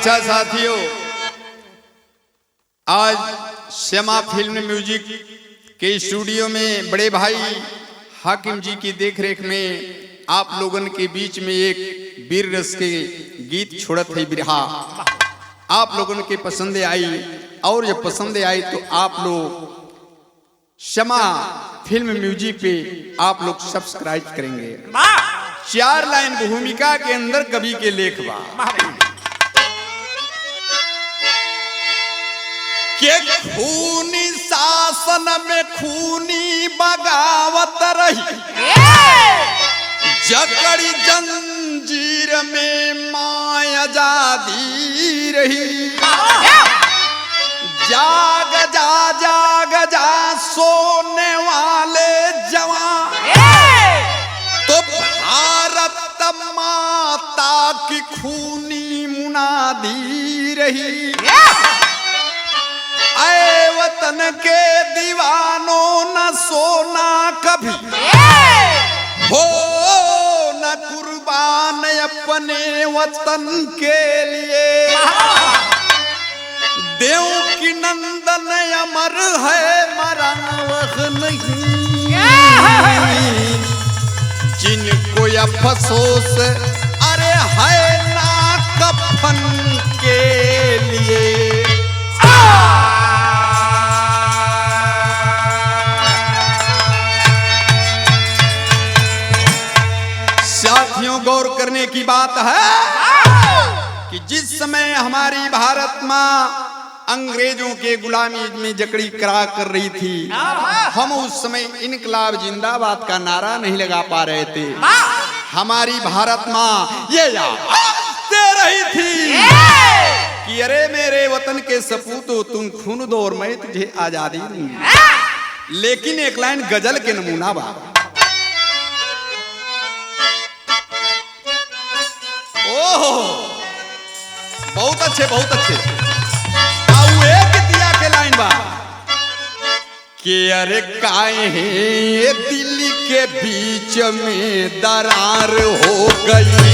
अच्छा साथियों, आज श्यामा फिल्म म्यूजिक के स्टूडियो में बड़े भाई हाकिम जी की देखरेख में आप लोगन के बीच में एक वीर रस के गीत छोड़त है बिरहा। आप लोगन के पसंद आई और जब पसंद आई तो आप लोग श्यामा फिल्म म्यूजिक पे आप लोग सब्सक्राइब करेंगे। 4 लाइन भूमिका के अंदर कवि के लेख बा के खूनी शासन में खूनी बगावत रही, जकड़ी जंजीर में माँ आजादी रही। जाग जा सोने वाले जवान, तो भारत माता की खूनी मुनादी रही। ऐ वतन के दीवानों न सोना कभी, हो न कुर्बान अपने वतन के लिए। देव की नंदन अमर है, मरा वह नहीं। जिनको अफसोस अरे है ना कफन के लिए। साथियों, गौर करने की बात है कि जिस समय हमारी भारत माँ अंग्रेजों के गुलामी में जकड़ी करा कर रही थी, हम उस समय इनकलाब जिंदाबाद का नारा नहीं लगा पा रहे थे। हमारी भारत माँ ये दे रही थी कि अरे मेरे वतन के सपूतों, तुम खून दो और मैं तुझे आजादी दूंगी। लेकिन एक लाइन गजल के नमूना बा। बहुत अच्छे, बहुत अच्छे। आओ एक दिया के लाइन बा कि अरे काहे दिल के बीच में दरार हो गई।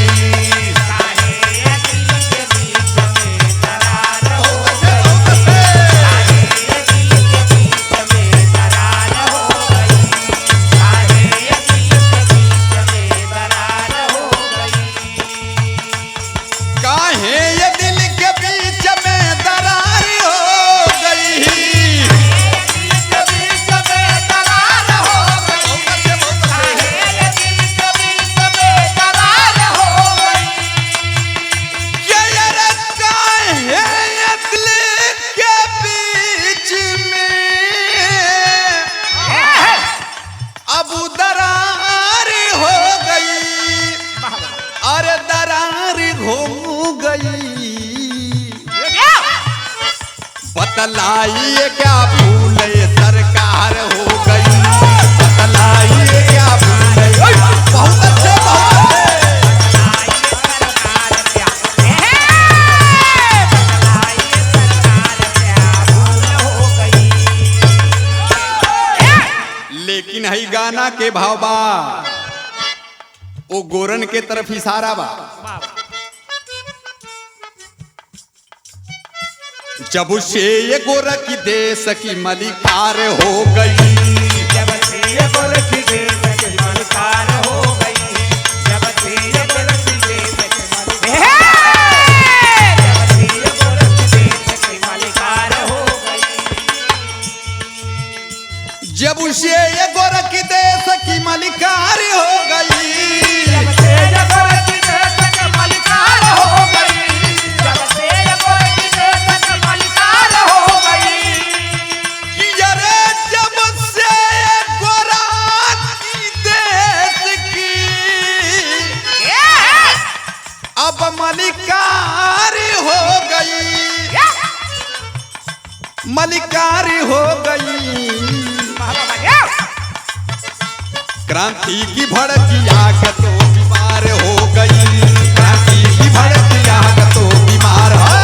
बतलाइए क्या भूल सरकार हो गई, बतलाइए क्या भूल। बहुत अच्छे, बहुत अच्छे। लेकिन है गाना के भाव बा वो गोरन के तरफ इशारा बा। जब से ये गोरख देश की मलिकार हो गई, जब से ये गोरख देश की मलिकार हो गई, जब से ये गोरख देश की मलिकार हो गई, जब से ये गोरख देश की मलिकार हो गई, जब से ये गोरख देश की मलिकार हो गई, जब से ये गोरख देश की मलिकार हो गई। अरे जब से गोरख देश की अब मलिकार हो गई, मलिकार हो गई। क्रांति की भड़की आग तो बीमार हो गई, क्रांति की भड़की आग तो बीमार है।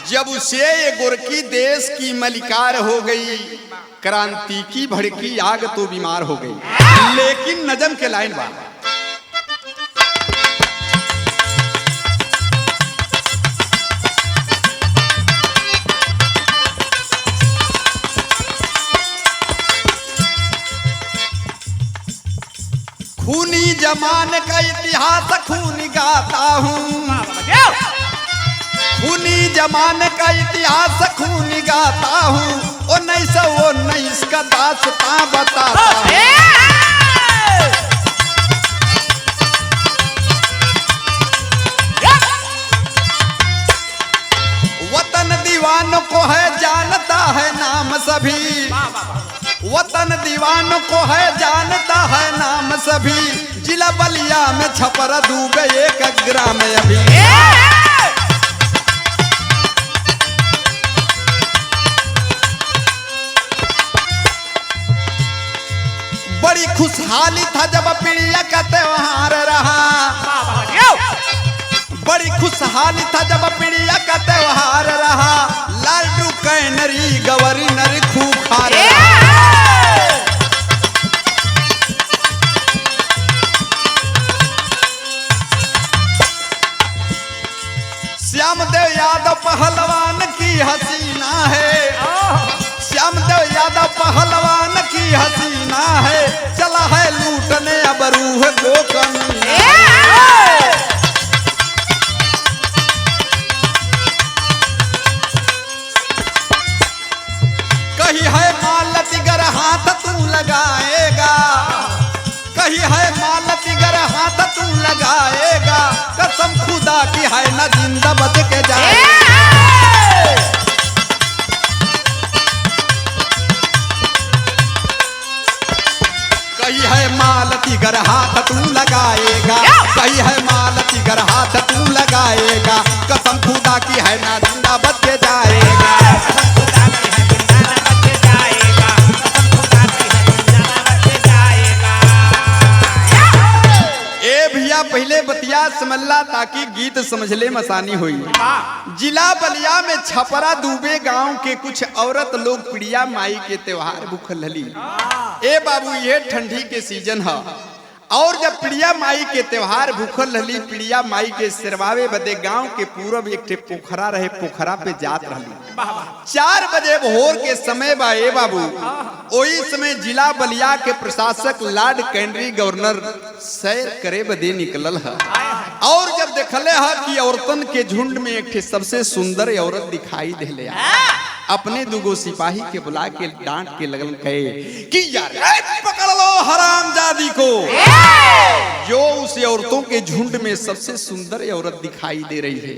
जब से ये गोरखी देश की मलिकार हो गई, क्रांति की भड़की आग तो बीमार हो गई, लेकिन नजम के लाइन बा खूनी जमान का इतिहास खून गाता हूँ, खूनी जमान का इतिहास खून गाता हूँ, 1919 का दास्तां बताता हूँ। वतन दीवानों को है जानता है नाम सभी, वतन दीवानों को है जानता है नाम सभी, जिला बलिया में छपरा डूबे एक ग्राम अभी। बड़ी खुशहाली था जब पीड़िया का त्योहार रहा, बड़ी खुशहाली था जब पीड़िया का त्योहार रहा, लालटू कैनरी गवर्नर खूंखार रहा। श्यामदेव यादव पहलवान की हसीना है, श्यामदेव यादव पहलवान की हसीना है, चला है लूटने अब रूह को कमीना। कही है मालती गर हाथ तू लगाएगा, कही है मालती गर हाथ तू लगाएगा, कसम खुदा की है न जिंदा बच के जाएगा। कही है मालती गर हाथ तू लगाएगा, कही है मालती गर हाथ तू लगाएगा, कसम खुदा की है न जिंदा बच के जाएगा। पहले बतिया समझला ताकि गीत समझ ले मसानी हुई। जिला बलिया में छपरा दूबे गांव के कुछ औरत लोग पिड़िया माई के त्योहार भूखल हली। ए बाबू ये ठंडी के सीजन है और जब पिड़िया माई के त्योहार भूखल हली, पिड़िया माई के सिरवावे बदे गांव के पूरब एक ठे पोखरा रहे, पोखरा पे जात रहली। 4 बजे भोर के समय बा ए बाबू, ओही समय जिला बलिया के प्रशासक लॉर्ड कैनरी गवर्नर सैर करे बदे निकलल है और जब देखले है कि औरतन के झुंड में एक ठे सबसे सुंदर औरत दिखाई देले, अपने दुगो सिपाही के बुला के डांट के लगल कहे कि यार पकड़ लो हरामजादी को, जो उस औरतों के झुंड में सबसे सुंदर औरत दिखाई दे रही है।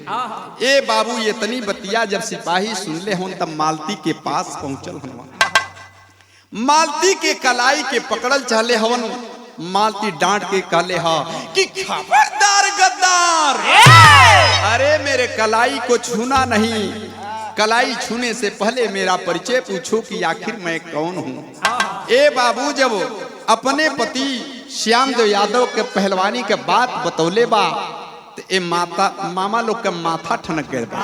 ए बाबू ये तनी बतिया जब सिपाही सुन ले हों तब मालती के पास पहुंचल हवन, मालती के कलाई के पकड़ल चाहले हवन। मालती डांट के कहले हा कि खबरदार गद्दार, अरे मेरे कलाई को छूना नहीं, कलाई छूने से पहले मेरा परिचय पूछो कि आखिर मैं कौन हूँ। ए बाबू जब अपने पति श्यामदेव यादव के पहलवानी के बात बतौले बा तो ए मामा लोग का माथा ठनक गए बा।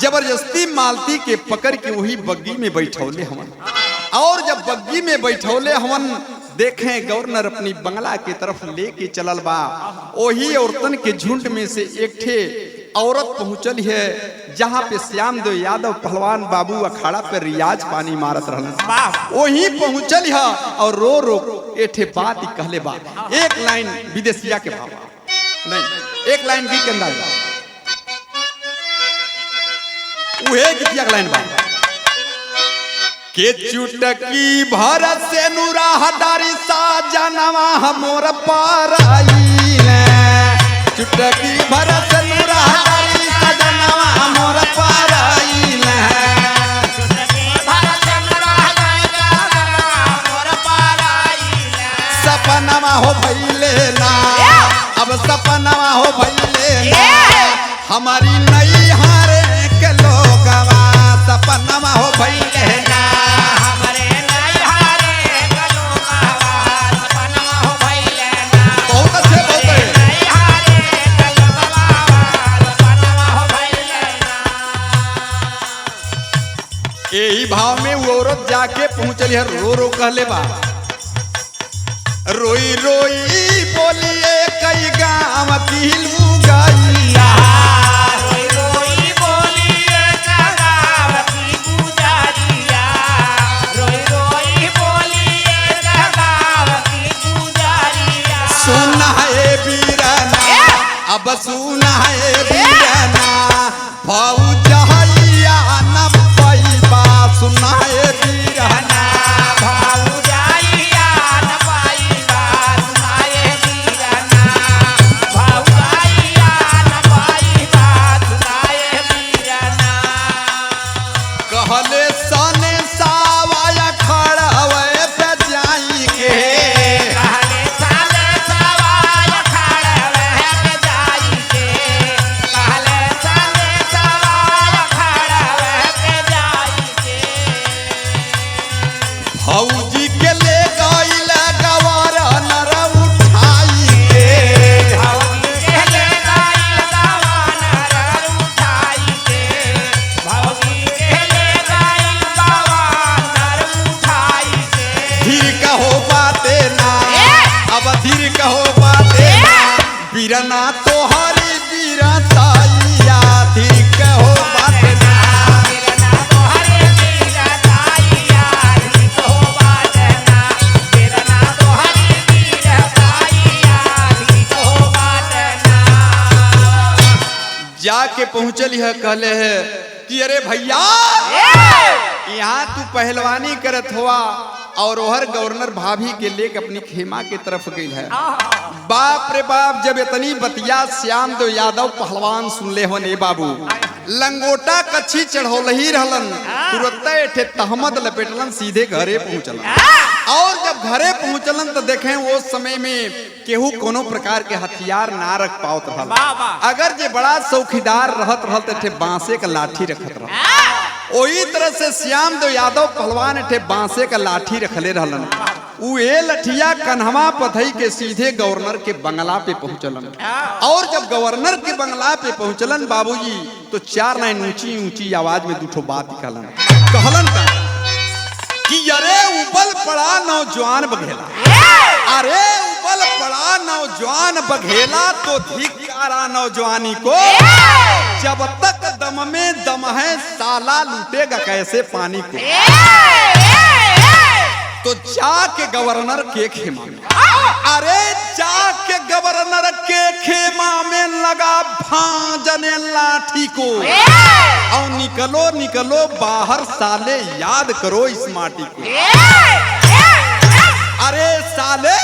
जबरदस्ती मालती के पकड़ के वही बग्गी में बैठौले हवन और जब बग्गी में बैठौले हवन देखें गवर्नर अपनी बंगला की तरफ लेके चलल बा। वही औरतन के झुंड में से एक ठे औरत पहुंचल है जहाँ पे श्यामदेव यादव पहलवान बाबू अखाड़ा पे रियाज पानी मारत रहलन। वही पहुंचल है और रो रो एठे बात ही कहले बा। एक लाइन विदेशिया के भाव नहीं, एक लाइन गीत के अंदाज उहे गीतिया के लाइन बा के चुटकी भरत से नुरा हदारी सा जनवा मोर पाराइल, चुटकी भरत से नुरा हदारी सा जनवा मोर पाराइल, सपनवा हो भइले ना, अब सपनवा हो भइले ना, हमारी नई हारे के लोगवा सपनवा हो भइले ना। यही भाव में वो औरत जा जाके पहुंचल है, रो रो कहले बा, रोई रोई बोलिए कई गाँव की लुगाइया, रोई रोई बोलिए गाँव की गुजारिया, रोई रोई बोलिए गाँव की गुजारिया। सुना है बीराना, अब सुना है बीराना, भौजाइया न पैबा, सुना है बीराना, भौजाइया न पाइबा, सुनाए बीराना, भौजाइया न पाइबा, सुनाए बीराना। कहले सने सावाया खड़ावे पे जाई के, कहले साले सवाय खड़ावे पे जाई के, कहले साले सवाय खड़ावे पे जाई के। भौजी के ले गईल गवार नर उठाई के, भौजी के ले गईल गवानर उठाई के, भौजी के ले गईल गवानर उठाई के। धीर कहो बाते ना, अब धीर कहो बाते ना, बीरना तोहरी बीरताइया, धीर कहो बाते ना, बीरना तोहरे बीरताइया, धीर कहो बाते ना, बीरना तोहरी बीरताइया, धीर कहो बाते ना। जाके पहुंचली है, कहले है कि अरे भैया यहाँ तू पहलवानी करत हुआ और ओहर गवर्नर भाभी के लेके अपनी खेमा की तरफ गई है। बाप रे बाप, जब इतनी बतिया श्याम देव यादव पहलवान सुन ले हो ने बाबू, लंगोटा कच्छी चढ़ौल ही रहलन, तुरंत एठे तहमद लपेटलन, सीधे घरे पहुंचलन। और जब घरे पहुंचलन तो देखें वो समय में केहू कोनो प्रकार के हथियार ना रख पावत रहल, अगर जे बड़ा चौकीदार रहत रहल तो एठे बांसे का लाठी रखत रहल। ओही तरह से श्याम देव यादव पहलवान एठे बांसे का लाठी रखले रहलन। उ ए लठिया कन्हवा पथई के सीधे गवर्नर के बंगला पे पहुंचलन। और जब गवर्नर के बंगला पे पहुंचलन बाबूजी, तो चार लाइन ऊंची ऊंची आवाज में दूठो बात निकालन। कहलन का कि अरे उबल पड़ा नौजवान बघेला, अरे उबल पड़ा नौजवान बघेला, तो धिक्कारा नौजवानी को, जब तक दम में दम है साला लूटेगा कैसे पानी को। तो जाके गवर्नर के खेमा में, अरे जाके गवर्नर के खेमा में लगा भांजने लाठी को, और निकलो निकलो बाहर साले, याद करो इस माटी को। अरे साले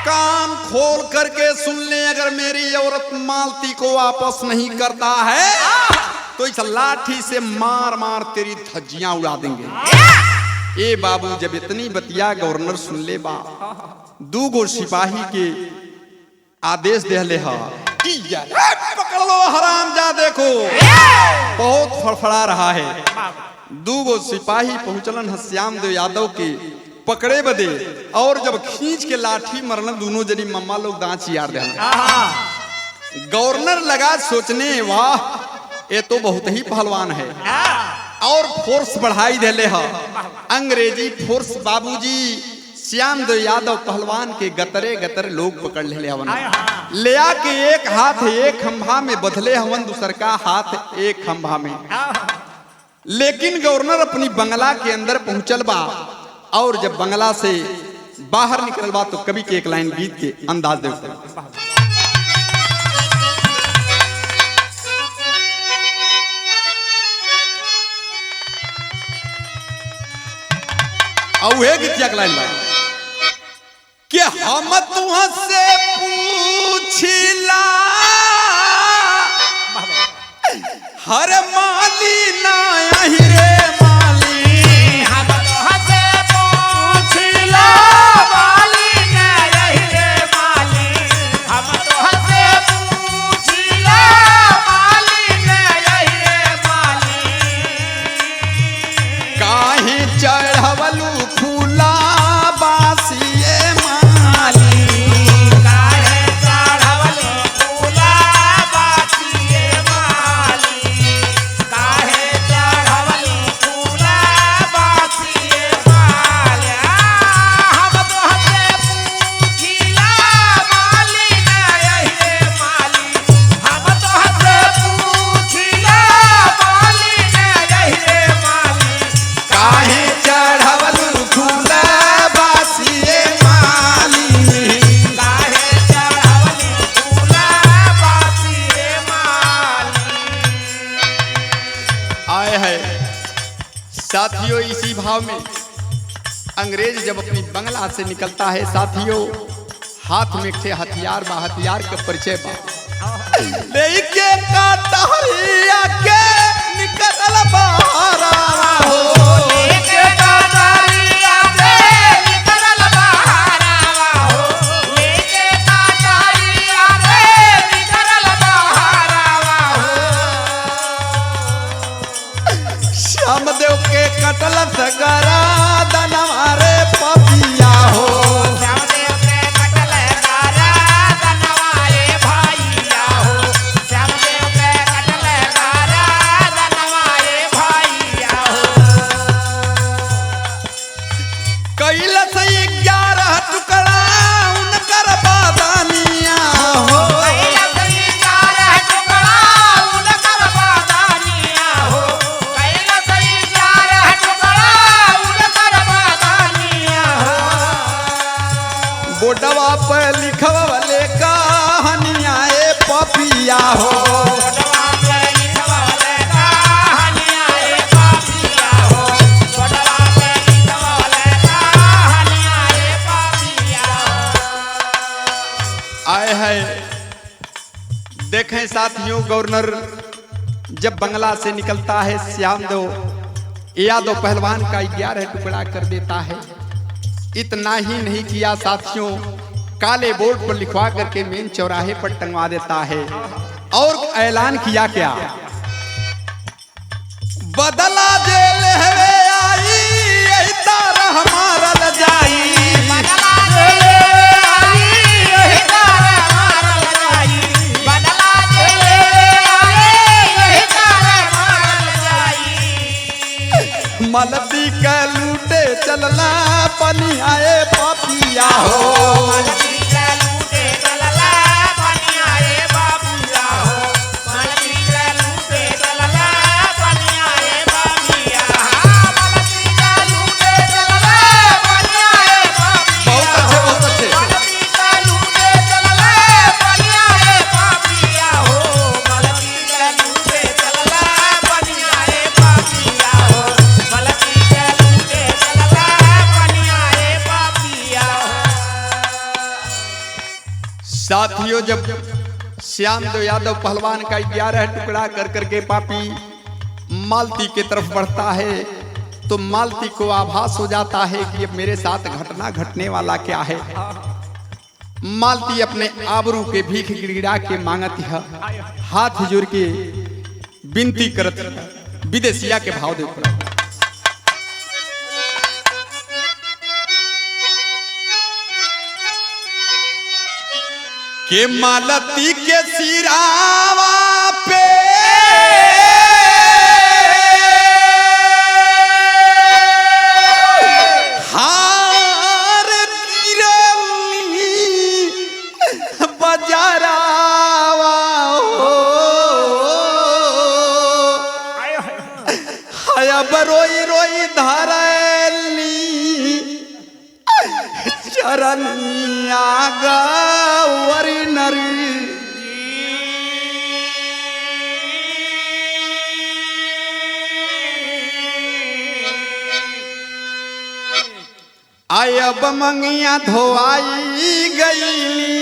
कान खोल करके सुन ले, अगर मेरी औरत मालती को वापस नहीं करता है तो इस लाठी से मार मार तेरी धज्जियां उड़ा देंगे। ए बाबू, जब इतनी बतिया गवर्नर सुन ले बा, दूगो सिपाही के आदेश दे हा कि पकड़ लो हरामजादे को, बहुत फड़फड़ा रहा है। दूगो सिपाही पहुंचलन श्याम देव यादव के पकड़े बदे, और जब खींच के लाठी मरलन, दोनों जनी मम्मा लोग दांत यार दे। गवर्नर लगा सोचने, वाह ये तो बहुत ही पहलवान है, और फोर्स बढ़ाई देले है, अंग्रेजी फोर्स। बाबूजी श्याम देव यादव पहलवान के गतरे गतरे लोग पकड़ ले हवन, ले आके एक हाथ एक खंभा में बदले हवन, दूसर का हाथ एक खंभा में। लेकिन गवर्नर अपनी बंगला के अंदर पहुंचल बा, और जब बंगला से बाहर निकल बा तो कवि के एक लाइन गीत के अंदाज दे। औहे गीतिया के लाइन बा कि हम तुहाँ से पूछिला हर माली ना आही रे माली, हम तोहाँ से पूछिला माली ना आही रे माली, हम तोहाँ से पूछिला माली ना आही रे माली। काहे चढ़वलू फूला बासिए माली, काहे चढ़वलू फूला बासिए माली, काहे चढ़वलू साथियों इसी भाव में अंग्रेज जब अपनी बंगला से निकलता है साथियों, हाथ में थे हथियार बा, हथियार का परिचय बा लेके काटहरिया के निकल बहारा हो, लेके काटहरिया के निकल बहारा हो, लेके काटहरिया के निकल बहारा हो। श्यामदेव के कटल सगरा दनवारे पपिया हो, श्यामदेव के कटल गारा दनवारे भाइया हो, श्यामदेव के कटल गारा दनवारे भाइया हो। कैलस 11 टुकड़ा उनकर बादानिया हो, कैलस 11 टुकड़ा उनकर बादानिया हो, कैलस 11 टुकड़ा उनकर बादानिया हो। बोडवा पे लिखवले कहानिया ए पपिया हो, बोडवा पे लिखवले कहानिया ए पापिया हो, बोडवा पे लिखवले कहानिया ए पापिया हो। आए है देखें साथियों, गवर्नर जब बंगला से निकलता है श्यामदेव यादव पहलवान का 11 टुकड़ा कर देता है। इतना ही नहीं किया साथियों, काले बोर्ड पर लिखवा करके मेन चौराहे पर टंगवा देता है और ऐलान किया क्या, बदला जेल है आई यही तारा हमारा ल जाई, बदला चले आई यही तारा मारल जाई, बदला चले आई यही तारा मारल जाई। मलती के लूटे चलला पनी आए पपिया हो, मलती के लूटे चलला बनिया रे बाबूया हो, मलती के लूटे चलला बनिया रे बाबूया, मलती के लूटे चलला बनिया रे बाबूया, बहुत अच्छे मलती के लूटे चलला बनिया रे बाबूया हो, मलती के लूटे चलला बनिया रे बाबूया हो, मलती के लूटे चलला बनिया रे बाबूया हो। साथियों जब श्यामदेव यादव पहलवान का 11 टुकड़ा कर करके पापी मालती की तरफ बढ़ता है तो मालती को आभास हो जाता है कि अब मेरे साथ घटना घटने वाला क्या है। मालती अपने आबरू के भीख गिड़गिड़ा के मांगत है, हाथ जोड़ के विनती करत है, विदेशिया के भाव देखो, के मालती के सिरावा पे हार गिरली बजारावा हो, हया बरोई रोई धरली चरनिया गौरी नरी, आय अब मंगिया धोआई गईली,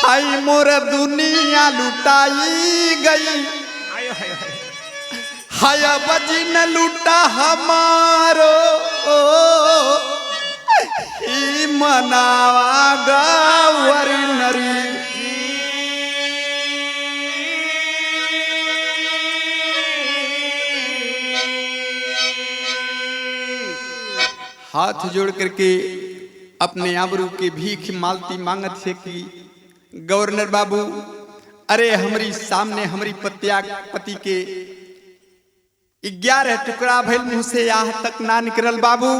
आई मोर दुनिया लुटाई गई, हाय बजिन लूटा हमारो ही मनावा गौरी नरी, हाथ जोड़ करके अपने आबरू के भीख मालती मांगत है कि गवर्नर बाबू, अरे हमारी सामने हमारी पति के 11 टुकड़ा भइल, मुंह से यहाँ तक ना निकलल बाबू,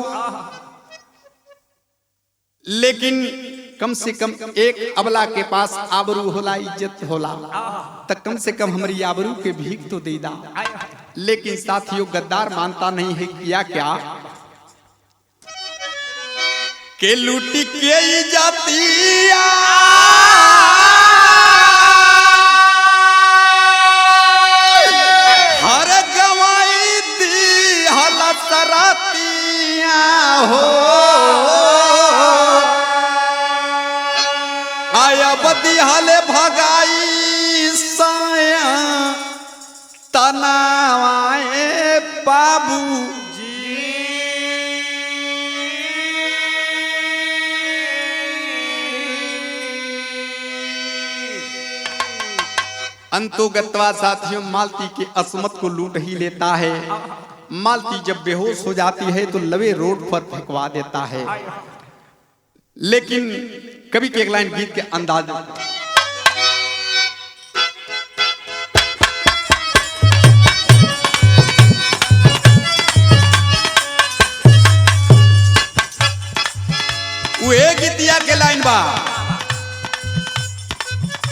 लेकिन कम से कम एक अबला के पास आबरू होला, इज्जत होला, तक कम से कम हमारी आबरू के भीख तो दे दा। लेकिन साथियों गद्दार मानता नहीं है, किया क्या के लूटी के जातिया हर गवाए हो आया बदी हाले भगाई साया तनावाए बाबू अंतोगत्वा साथियों मालती के असमत को लूट ही लेता है। मालती जब बेहोश हो जाती है तो लवे रोड पर फेंकवा देता है। लेकिन कवि के एक लाइन गीत के अंदाज वह गीतिया के लाइन बा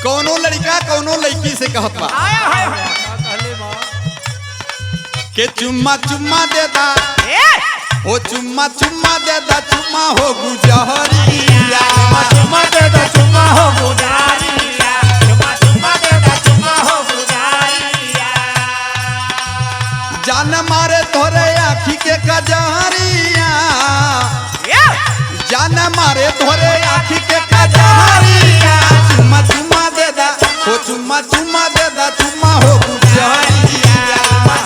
कौनो लड़का कौनो लड़की से कहत बा के चुम्मा चुम्मा देदा ओ चुम्मा चुम्मा देदा चुम्मा हो गुजहरिया चुम्मा देदा चुम्मा हो गुजहरिया चुम्मा चुम्मा देदा चुम्मा हो गुजहरिया जान मारे तोरे आँखी के कजहरिया जान मारे तोरे आँखी के कजहरिया चुम्मा चुम्मा देदा ओ चुम्मा चुम्मा देदा चुम्मा हो गुजहरिया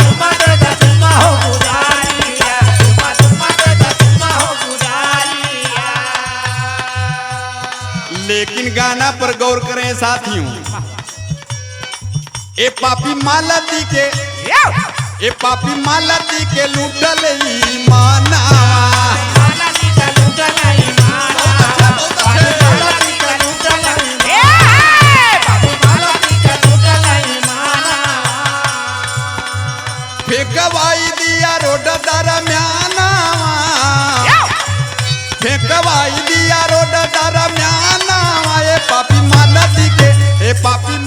चुम्मा देदा चुम्मा हो गुजहरिया चुम्मा चुम्मा देदा चुम्मा हो गुजहरिया। लेकिन गाना पर गौर करें साथियों ए पापी मालती के लूटल ईमाना फेंकवाई दिया रोड दरम्याना फेंकवाई दिया रोड दरम्याना ए पापी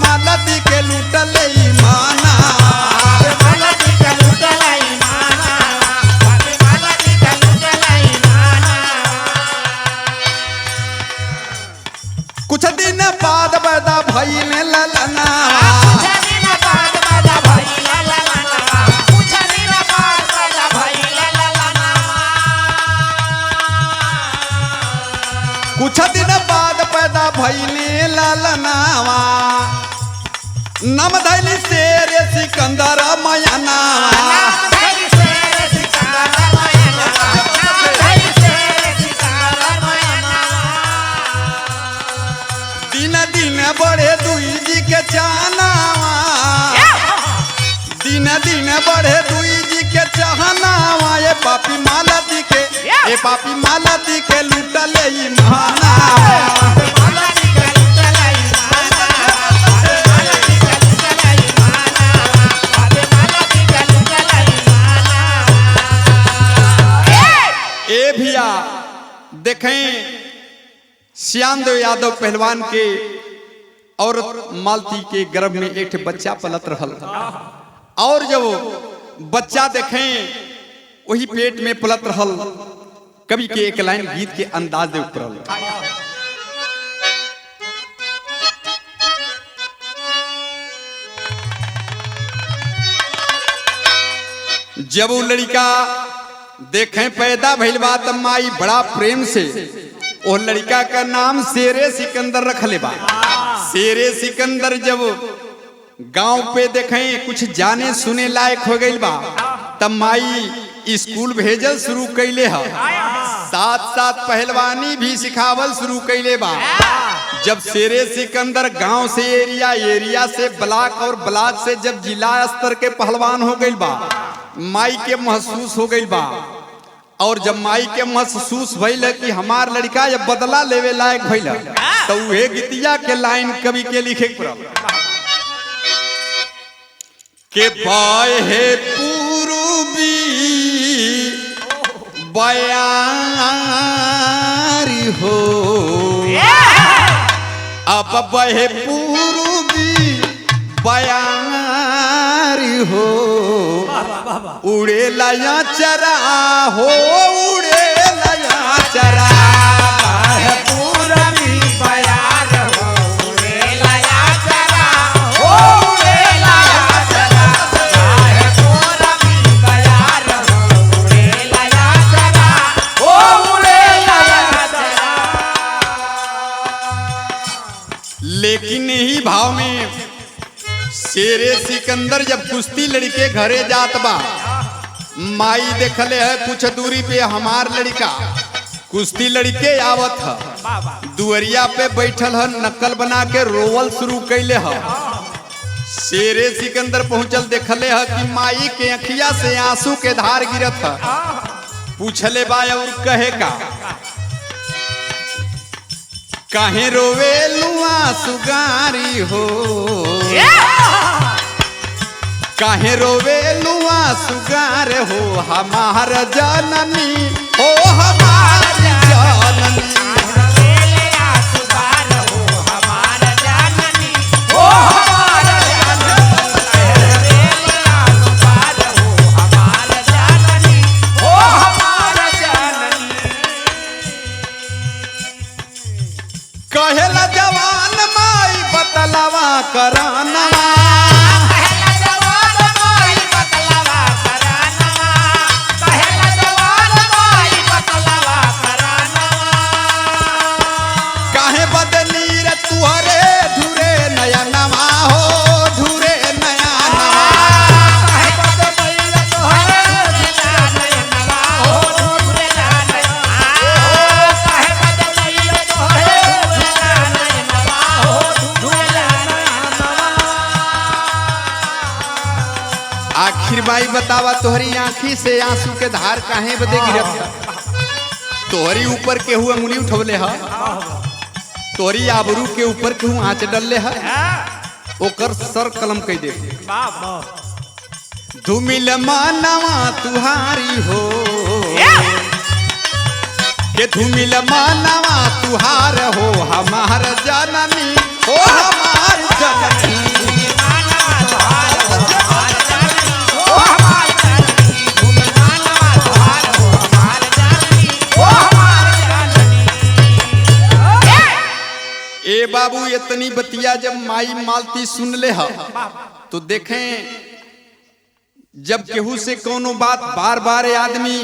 मालती के लूटल ईमाना कुछ दिन बाद पैदा भइले ललना कुछ दिन बाद पैदा भइले ललनावा नम धैली शेर सिकंदर मयनावा दिन दिन बढ़े दुई जी के चाहनावा दिन दिन बढ़े दुई जी के चाहनावा ये पापी मालती के लूटले ईमाना ए भैया देखें श्याम देव यादव पहलवान के औरत मालती के गर्भ में एक बच्चा पलत रहल और जब बच्चा देखें वही पेट में पलत रहल कवि के एक लाइन गीत के अंदाज दे ऊपर जब वो लड़का देखें पैदा भइल बा त माई बड़ा प्रेम से वो लड़का का नाम शेरे सिकंदर रखले बा। शेरे सिकंदर जब गांव पे देखें कुछ जाने सुने लायक हो गई बा तब माई स्कूल भेजल शुरू कैले है, साथ साथ पहलवानी भी सिखावल शुरू कैले बा। जब शेरे सिकंदर गांव से एरिया से ब्लॉक और ब्लॉक से जब जिला स्तर के पहलवान हो गई बा माई के महसूस हो गई बा। और जब माई के महसूस भइल कि हमार लड़का जब बदला लेवे लायक भइल तो वह गीतिया के लाइन कवि के लिखे के बाय है पूर्वी बयारी हो अब बहे पूर्वी बयारी हो उड़े लया चरा हो उड़े लया चरा पूरबी बयार हो उड़े लया चरा हो उड़े लया चरा पूरबी बयार हो उड़े लया चरा हो लेकिन यही भाव में शेरे सिकंदर जब कुश्ती लड़के घरे जात बा, माई देखले है कुछ दूरी पे हमार लड़का कुश्ती लड़के आवत है, दुअरिया पे बैठल है, नकल बना के रोवल शुरू कैले है। शेरे सिकंदर पहुंचल, देखले है कि माई के अखिया से आंसू के धार गिरत है। पूछले बा और कहे का, काहे रोवे लुआ सुगारी हो, काहे रोवे लुआ सुगार हो, हमार जननी हो हमार जननी। कहेला जवान माई बतलावा कराना, काहे बदली रे तुहरे धुरे नया नवा हो, धुरे नया नवा। आखिर बाई बतावा तोहरी आँखी से आंसू के धार काहे बदे गिरत, तोहरी ऊपर केहू अंगुली उठवले है, तोहरी आबरू के ऊपर केहू आँच डलले है, ओकर सर कलम कह दे। धूमिल मानवा तुहारी हो, के धूमिल मानवा तुहार हो, हमार जननी हो हमार जननी। ए बाबू इतनी बतिया जब माई मालती सुन ले हा, तो देखें जब केहू से कोनो बात बार बार आदमी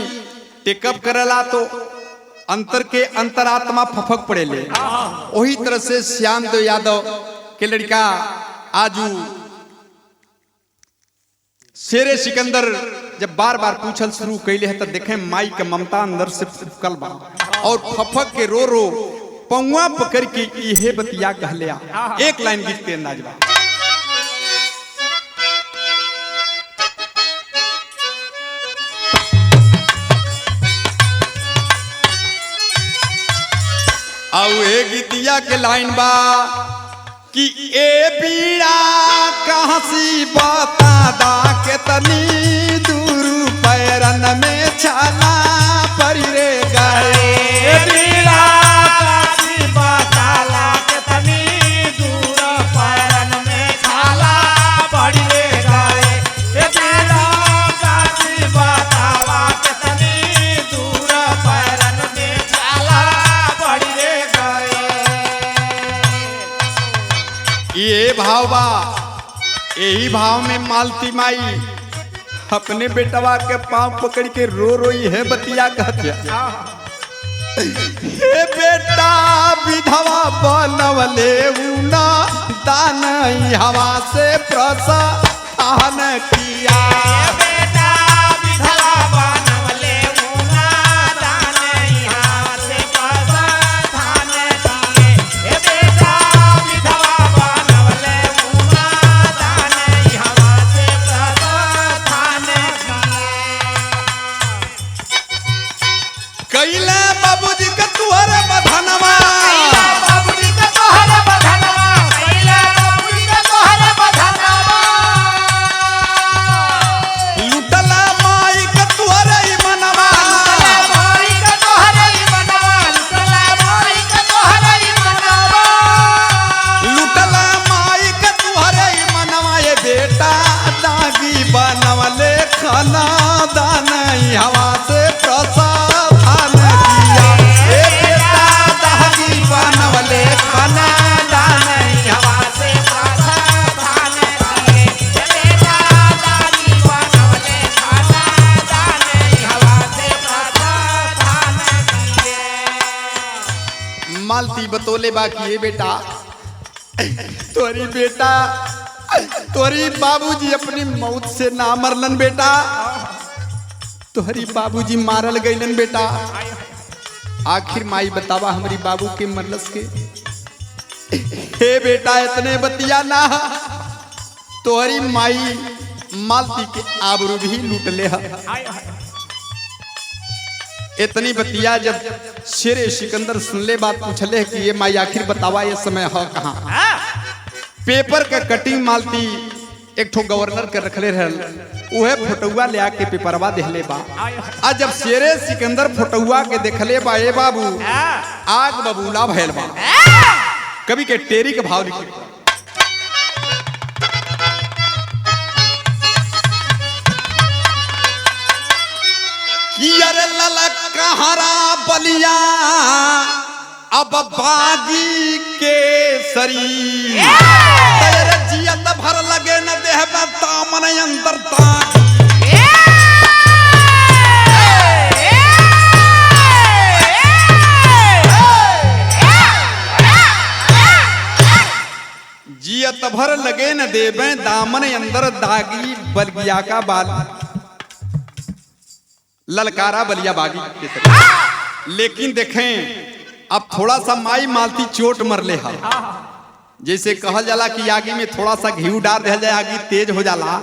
टेकअप करला तो अंतर के अंतरात्मा फफक पड़े ले। वही तरह से श्याम देव यादव के लड़का आजू शेरे सिकंदर जब बार बार पूछल शुरू कैले है, तो देखें माई का ममता अंदर से फुकल बा और फफक के रो रो पौवा पकड़ के इहे बतिया कहले आ। एक लाइन गीत के अंदाज बा, आउ ए गीतिया के लाइन बा कि ए बीड़ा कहाँ सी बता दा के तनी दूर पैरन में छाला परी रे गए। ये भाव बा, यही भाव में मालती माई अपने बेटवा के पांव पकड़ के रो रो है बतिया कहते, हे बेटा विधवा बनवले उना दान हवा से प्रसाद किया। कैला बाबूजी का तुहरे बधनवा, लुटला माई का तुहरे मनवा, लुटला माई का तुहरे मनवा। ये बेटा दागी बनवले खाना दान हवा से प्रसाद मालती बतोले बाकी ये बेटा तोरी बेटा तोरी बाबूजी अपनी मौत से ना मरलन बेटा, तोहरी बाबूजी मारल गईलन बेटा। आखिर माई बतावा हमारी बाबू के मरलस के। हे बेटा इतने बतिया ना, तोहरी माई मालती के आबरू भी लूट ले। इतनी बतिया जब शेरे सिकंदर सुनले बात पूछले कि ये माई आखिर बतावा ये समय है कहाँ। पेपर का कटिंग मालती एक ठो गवर्नर के रखले रहल, उहे फोटुआ ले आके पेपरवा देहले बा। आज जब शेरे सिकंदर फोटुआ के देखले बा ए बाबू आग बबूला भैल बा। कभी के टेरी के भाव लिखे कि अरे ललकहरा बलिया अब बागी के शरीर तेरे जियत भर लगे न देह में तामन अंतर ताक। जियत भर लगे न देवे दामन अंदर दागी बलिया का बाल ललकारा बलिया बागी के शरीर। लेकिन देखें अब थोड़ा सा माई मालती चोट मरले है। जैसे कहल जाला कि आगी में थोड़ा सा घी डाल दिया जाए आगी तेज हो जाला,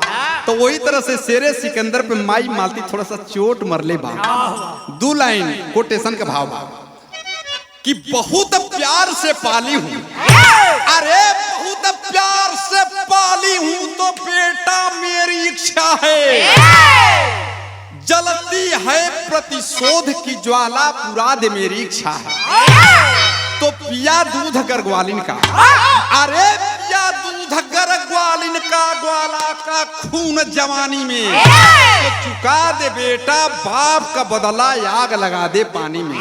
तो वही तरह से शेरे सिकंदर पे माई मालती थोड़ा सा चोट मरले बा। दो लाइन कोटेशन का भाव बा कि बहुत प्यार से पाली हूँ, अरे बहुत प्यार से पाली हूँ तो बेटा मेरी इच्छा है, जलती है प्रतिशोध की ज्वाला पुरा दे मेरी इच्छा है। तो पिया दूध कर ग्वालिन का, अरे पिया दूध कर ग्वालिन का, ग्वाला का खून जवानी में तो चुका दे बेटा बाप का बदला आग लगा दे पानी में।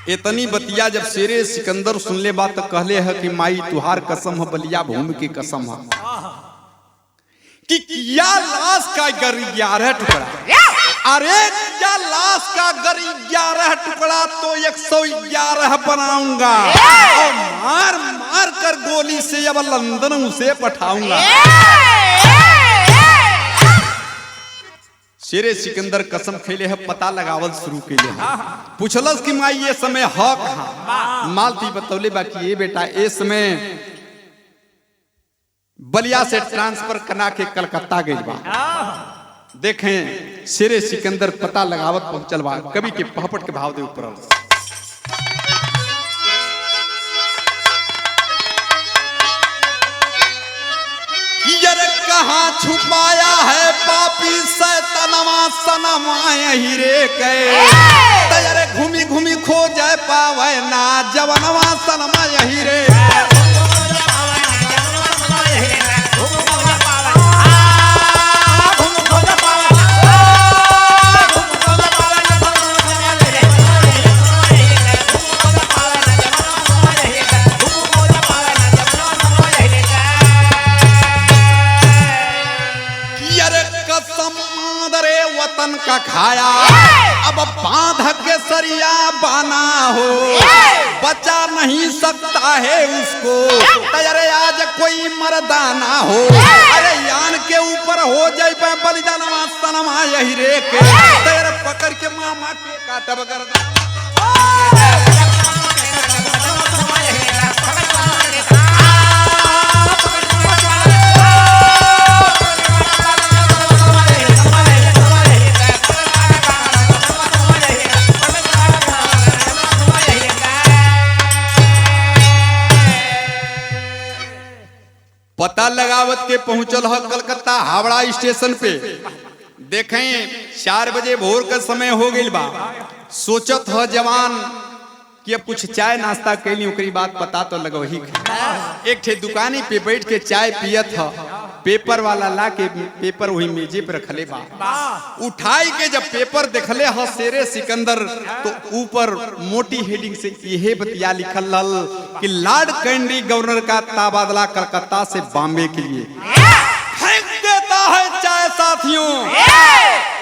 इतनी बतिया जब शेरे सिकंदर सुनले बात तो कहले है कि माई तुहार कसम है बलिया भूमि की कसम है कि किया लाश का गर 11 टुकड़ा, अरे किया लाश का गर 11 टुकड़ा तो 111 बनाऊंगा और मार मार कर गोली से अब लंदन उसे पठाऊंगा। शेरे सिकंदर कसम खेले है, पता लगावल शुरू केले है। पूछलस कि माई ये समय है कहाँ। मालती बतौले बाकी ये बेटा ये समय बलिया से ट्रांसफर करा के कलकत्ता गई बा। देखें शेरे सिकंदर पता लगावत पहुंचल बा। कवि के पहपट के भाव दे ऊपर कहाँ छुपाया है पापी सैतनवा सनमा यही रे के घूमी घूमी खो जाए पावे ना जवनवा सनमा यही रे। का खाया अब बांध के सरिया बाना हो, बचा नहीं सकता है उसको अरे आज कोई मर्दाना हो। अरे यान के ऊपर हो जाए बलिदानवा सनमा यही रे के तेरे पकड़ के मामा के काटब गर्दन। पता लगावत के पहुंचल है कलकत्ता हावड़ा स्टेशन पे। देखें 4 बजे भोर का समय हो गई बा। सोचत है जवान कि अब कुछ चाय नाश्ता कैली ओकरी बात पता तो लगवही। एक ठे दुकानी पे बैठ के चाय पियत है, पेपर वाला ला के पेपर वही मेजे पे रखले बा। उठाई के जब पेपर देखले है शेरे सिकंदर तो ऊपर मोटी हेडिंग से यह बतिया लिखल हल कि लॉर्ड कैंडी गवर्नर का तबादला कलकत्ता से बॉम्बे के लिए। फेंक देता है चाय साथियों।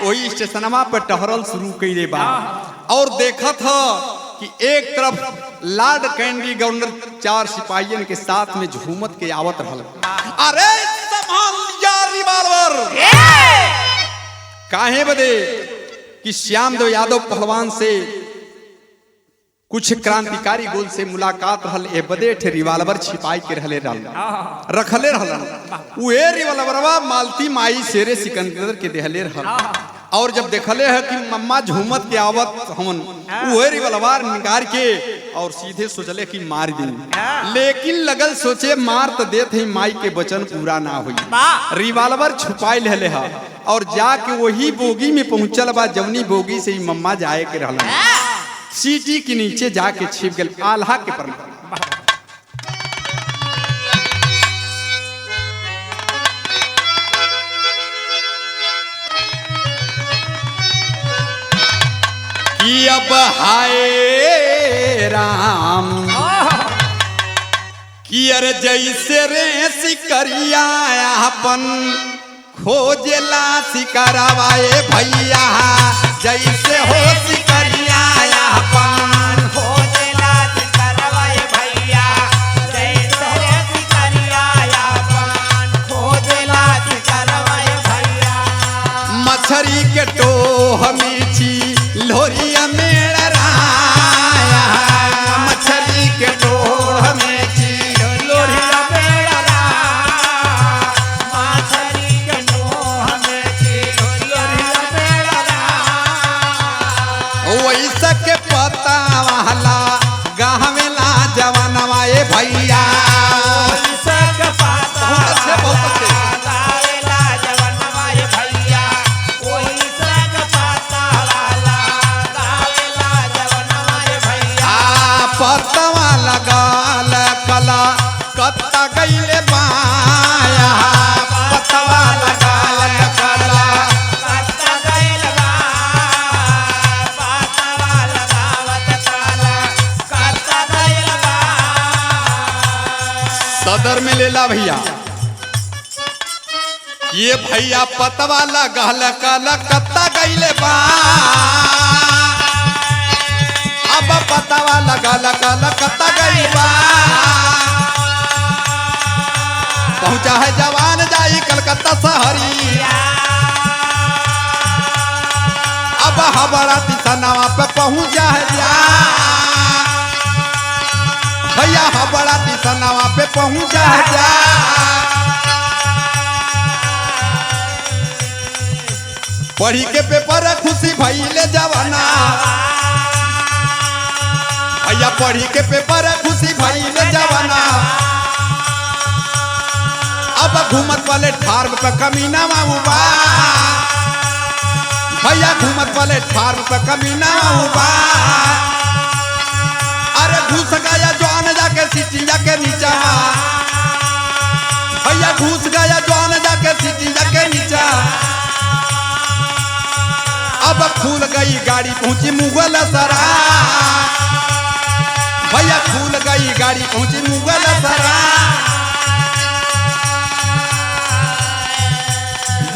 वही स्टेशनमा पर टहरल शुरू कैले बा और देखत है कि एक तरफ लॉर्ड कैंडी गवर्नर 4 सिपाहियन के साथ में झूमत के आवत रहल। अरे संभाल यार रिवाल्वर, काहे बदे कि श्यामदेव यादव पहलवान से कुछ क्रांतिकारी गोल से मुलाकात रहल। ए बदे ठे रिवाल्वर छिपाई के रखले रहलन। उहे रिवाल्वरवा मालती माई शेरे सिकंदर के देहले रहल। और जब देखले है कि मम्मा झूमत के आवत हमन, उहे रिवाल्वर निकाल के और सीधे सोचले कि मार दी, लेकिन लगल सोचे मार तो देत है माई के वचन पूरा ना हुई। रिवाल्वर छुपाई लेले है और जाके वही बोगी में पहुंचल बा जवनी बोगी से ही मम्मा जाए के रहलन। सीटी के नीचे जाके छिप गल आल्हा के पर। कि अब हाय राम कि अरे जैसे रे सिकरिया अपन खोजला सिकरवाए भैया, जैसे हो सिकरिया अपन खोजला सिकरवाए भैया, जैसे हो सिकरिया अपन खोजला सिकरवाए भैया। मछरी के टोह मीची लोरिया मेरा राया, मछरी के टोह मीची लोरिया मेरा राया, मछरी के टोह मीची लोरिया मेरा राया। वैसा के पता वाला गाँवेला जवानवाए भैया, सक पाता बहुत अच्छे गावेला जवानवाए भैया, कोई सक पाता वाला गावेला जवानवाए भैया। पतवा लगाल कला कत्ता गईले बाया, पतवा लगाल कला कत्ता गइल बा, पातवा लगावत काला कत्ता गइल बा। सदर में लेला भैया, ये भैया पतवा लगाल कला कत्ता गईले बा, अब पतवा लगाल कला कत्ता गई बा। पहुंचा है जवान जाई कलकत्ता शहरी, अब हमारा तिसनावा पे पहुंचा है जा भैया, हमारा तिसनावा पे पहुंचा है जा। पढ़ी के पेपर खुशी भइले जवाना भैया, पढ़ी के पेपर खुशी भइले जवाना। अब घूमत वाले फार्म पे कमीना माऊबा भैया, घूमत वाले फार्म पे कमीना माऊबा। अरे घुस गया जवान जाके सिटिया के नीचा भैया, घुस गया जवान जाके सिटिया के नीचा। अब खुल गई गाड़ी पहुंची मुगल सरा भैया, खुल गई गाड़ी पहुंची मुगल सरा।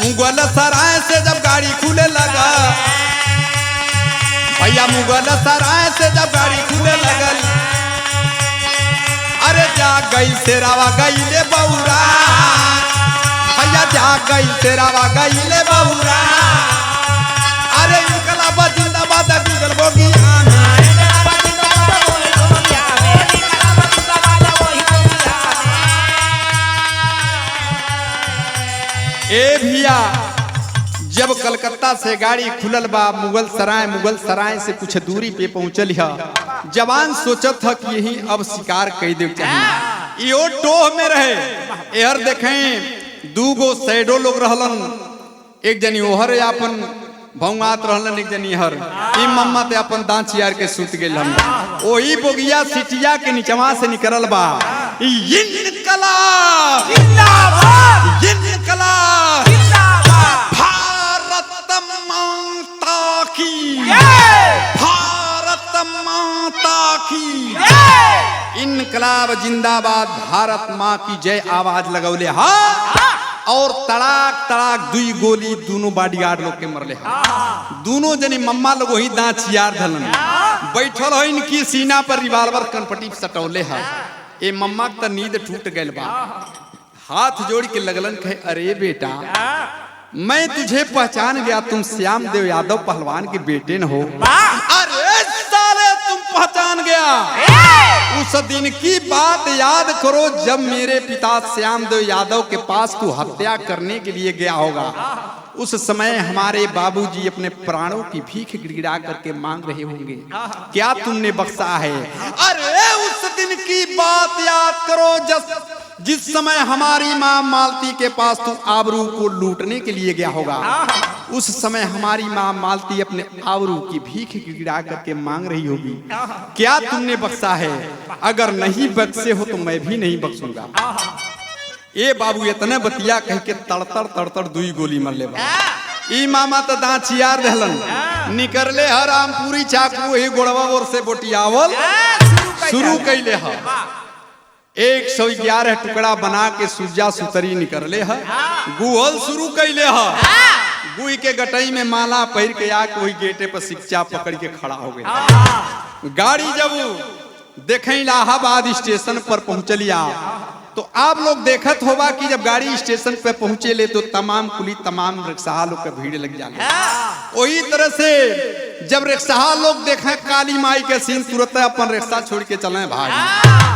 मुगल सराय से जब गाड़ी खुले लगा भैया, मुगल सराय से जब गाड़ी खुले लगल, अरे जा गई तेरावा गईले बौरा भैया, जा गई तेरावा गईले बौरा। अरे इनकलाब जिंदाबाद गूगल बोगिया में, ए भैया जब कलकत्ता से गाड़ी खुलल बा मुगल सराय से कुछ दूरी पे पहुंचल है। जवान सोचत था कि यही अब शिकार कई देव चाहिए। यो टोह में रहे एहर देखें दूगो सैडो लोग रहलन, एक जनी ओहर अपन भौंगात रहलन, एक जनी हर ई मम्मा ते अपन दांत चियार के सूत गेल हम। ओही बोगिया सिटिया के नीचवा से निकलल बा इनकलाब जिंदाबाद, इनकलाब जिंदाबाद, भारत माता की, भारत माता की इनकलाब जिंदाबाद, भारत माँ की जय आवाज लगौले हा। और तड़ाक तड़ाक दुई गोली दोनों बॉडीगार्ड लोग के मरले है। दोनों जनी मम्मा लोग वही दांत चियार धलन बैठल हो, इनकी सीना पर रिवाल्वर कनपटी सटौले है। ए मम्मा का नींद टूट गइल बा, हाथ जोड़ के लगलन कहे, अरे बेटा मैं तुझे पहचान गया, तुम श्याम देव यादव पहलवान के बेटे न हो। अरे साले तुम पहचान गया, उस दिन की बात याद करो जब मेरे पिता श्याम देव यादव के पास तू हत्या करने के लिए गया होगा। उस समय हमारे बाबूजी अपने प्राणों की भीख गिड़गिड़ा करके मांग रहे होंगे, क्या तुमने बख्शा है? अरे उस दिन की बात याद करो जिस समय हमारी माँ मालती के पास तू आबरू को लूटने के लिए गया होगा। उस समय हमारी माँ मालती अपने आबरू की भीख गिड़ा करके मांग रही होगी, क्या तुमने बख्शा है? अगर नहीं बख्शे हो तो मैं भी नहीं बख्शूंगा। ए बाबू इतने बतिया कह के तड़तड़ तड़तड़ दुई गोली मर ले। ई मामा तो दांत चियार दहलन, निकरले हराम पूरी चाकू ही गोड़वा ओर से बोटियावल शुरू कैले है। 111 टुकड़ा बना के सुजा सुतरी निकरले है, गुहल शुरू कैले है। गुई के गटई में माला पहिर के आके वही गेटे पर शिक्षा पकड़ के खड़ा हो गए। गाड़ी जब देखें इलाहाबाद स्टेशन पर पहुंचलिया तो आप लोग देखत होगा कि जब गाड़ी स्टेशन पे पहुंचे ले तो तमाम कुली तमाम रिक्शा लोग का भीड़ लग जाए। वही तरह से जब रिक्शा लोग देखे काली माई के सीन, तुरंत अपन रिक्शा छोड़ के चले भाई।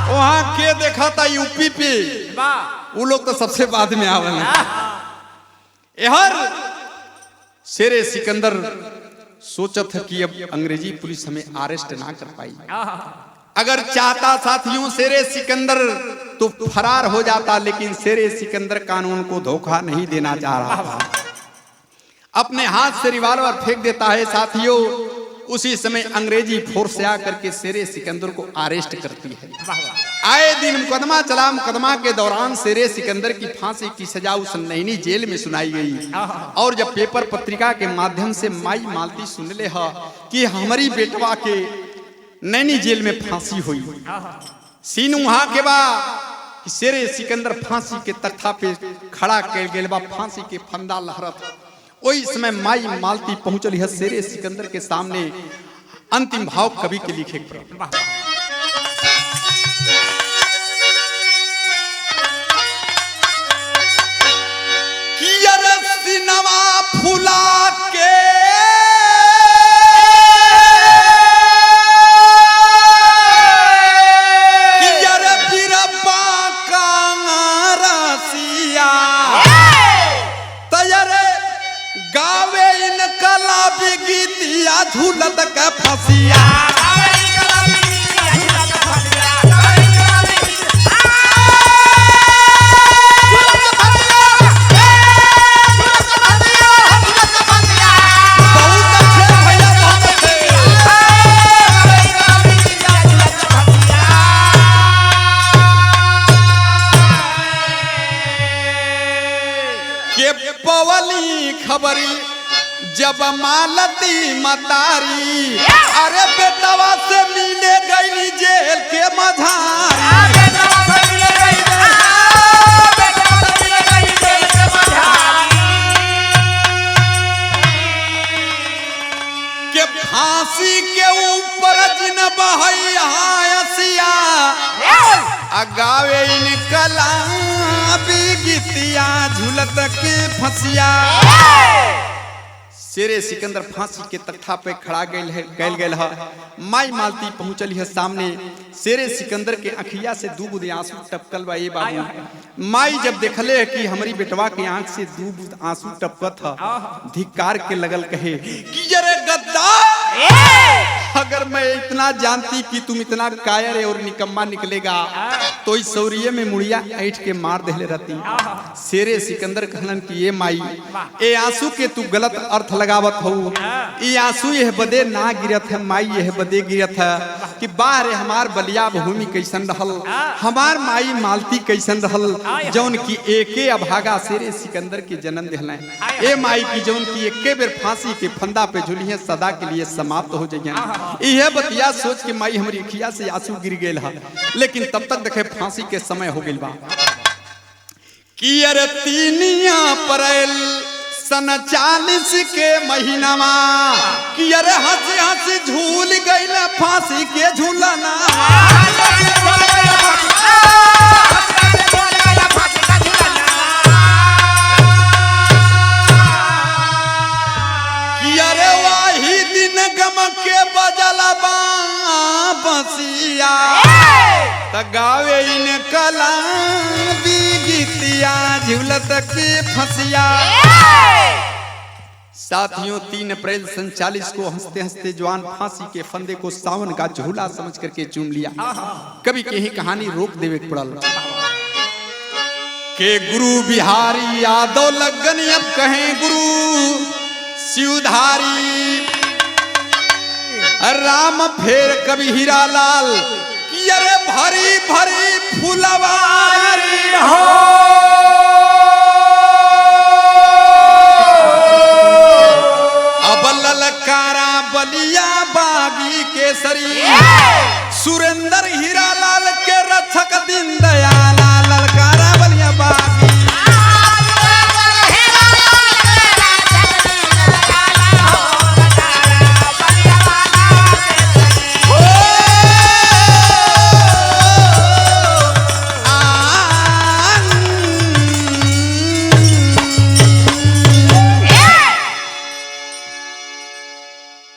वहां के देखा था यूपी पे, वो लोग तो सबसे बाद में आवे। यार शेरे सिकंदर सोचत है कि अब अंग्रेजी पुलिस हमें अरेस्ट ना कर पाई। अगर चाहता साथियों शेरे सिकंदर तो फरार हो जाता, लेकिन शेरे सिकंदर कानून को धोखा नहीं देना चाह रहा था। अपने हाथ से रिवाल्वर फेंक देता है साथियों। उसी समय अंग्रेजी फोर्स से आकर के शेरे सिकंदर को अरेस्ट करती है। आए दिन मुकदमा चला, मुकदमा के दौरान शेरे सिकंदर की फांसी की सजा उस नैनी जेल में सुनाई गई। और जब पेपर पत्रिका के माध्यम से माई मालती सुन ले कि हमारी बेटवा के नैनी जेल में फांसी हुई, सीन वहां के बाद शेरे सिकंदर फांसी के तख्ता पे खड़ा कर गेल बा, फांसी के फंदा लहरत। वही समय माई मालती पहुंचली है शेरे सिकंदर के सामने। अंतिम भाव कवि के लिखे कि अरे सिनवा फुला के झूलत का फसिया। के पवली खबरी जब मालती मतारी, अरे बेटवा से मिले गई जेल के मझारी। के फांसी के ऊपर जिन बहैया अगावे इनकला गीतिया झूलत के फसिया। शेरे सिकंदर फांसी के तख्ता पे खड़ा गैल है। माई मालती पहुंचली है सामने। शेरे सिकंदर के अखिया से दू बूंद आंसू टपकल बा। ये बाबू माई जब देखले है कि हमारी बेटवा के आंख से दू बूंद आंसू टपकत है, धिक्कार के लगल कहे कि अरे गद्दार, अगर मैं इतना जानती कि तुम इतना कायर और निकम्मा निकलेगा तो इस सौरिये में मुड़िया ऐठ के मार देले रहती। शेरे सिकंदर कहलन कि ये माई, ए आंसू के तू गलत अर्थ लगावत हो। ये आंसू यह बदे ना गिरत है माई, यह बदे गिरत है कि बाहर हमार बलिया भूमि कैसन रहल, हमार माई मालती कैसन रहल, जौन की एके अभागा शेरे सिकंदर के जन्म दिहला। ए माई की जौन की एके बेर फांसी के फंदा पे झुली सदा के लिए समाप्त हो जाइए। यह बतिया सोच के माई हमारी अखिया से आंसू गिर गए। लेकिन तब तक देखे फांसी के समय हो गई बा कि अरे 3 अप्रैल सन 40 के महीनामा कि अरे हंसी हंसी झूल गईल फांसी के झूलना कि अरे वही दिन गम के बजला बसिया त गावे इन कला दी गीतिया झूलत के फसिया। साथियों 3 अप्रैल सन 40 को हंसते हंसते जवान फांसी के फंदे को सावन का झूला समझ करके चूम लिया। कभी के ही कहानी रोक देवे पड़ल के गुरु बिहारी यादव लगन अब कहें गुरु शिवधारी राम फेर कवि हीरा लाल कि अरे भरी भरी फुलवारी हो अब ललकारा बलिया बागी केसरी सुरेंद्र हीरा लाल के रक्षक दिन दया